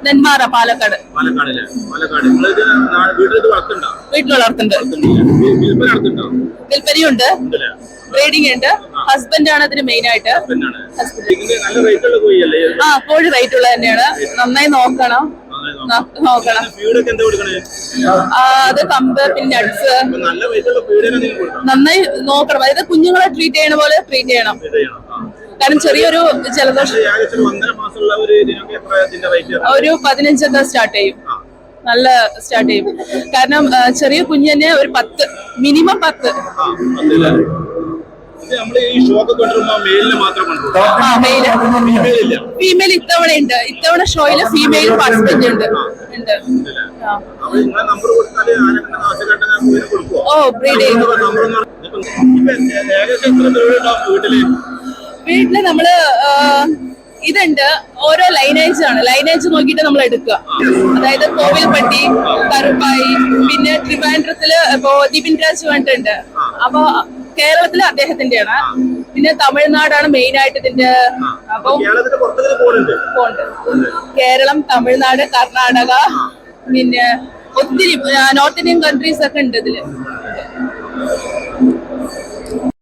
നെന്മാറ, പാലക്കാട്. വീട്ടിൽ വളർത്തുന്നുണ്ട്. വിൽപ്പനയുണ്ട്, ബ്രീഡിംഗ് ഉണ്ട്. ഹസ്ബൻഡ് ആണ് അതിന് മെയിൻ ആയിട്ട്. കോഴി റേറ്റ് ഉള്ളത് തന്നെയാണ്. നന്നായി നോക്കണം. അത് കമ്പ്, പിന്നെ നട്ട്സ് നന്നായി നോക്കണം. അതായത് കുഞ്ഞുങ്ങളെ ട്രീറ്റ് ചെയ്യണ പോലെ ട്രീറ്റ് ചെയ്യണം. കാരണം ചെറിയൊരു ജലദോഷം ഒരു 15 സ്റ്റാർട്ട് ചെയ്യും. നല്ല സ്റ്റാർട്ട് ചെയ്യും. കാരണം ചെറിയ കുഞ്ഞിനെ ഒരു 10, മിനിമം 10. ഫീമെയിൽ ഇത്തവണ ഉണ്ട്. ഇത്തവണ ഷോയില് ഫീമെയിൽ പാർട്ടിസിപ്പന്റ് ഉണ്ട്. ബ്രീഡ് ചെയ്യും. വീട്ടില് നമ്മള് ഇതുണ്ട്. ഓരോ ലൈനേജ് ആണ്. ലൈനേജ് നോക്കിയിട്ട് നമ്മൾ എടുക്കുക. അതായത് കോവിൽപ്പട്ടി, കറുപ്പായി, പിന്നെ ട്രിവാൻഡ്രത്തില് ഇപ്പോ ദിപിൻ രാജ് പറഞ്ഞിട്ടുണ്ട്. അപ്പൊ കേരളത്തില് അദ്ദേഹത്തിന്റെയാണ്. പിന്നെ തമിഴ്നാടാണ് മെയിൻ ആയിട്ട് ഇതിന്റെ. അപ്പൊ കേരളം, തമിഴ്നാട്, കർണാടക, പിന്നെ ഒത്തിരി നോർത്ത് ഇന്ത്യൻ കൺട്രീസ് ഒക്കെ ഉണ്ട് ഇതില്.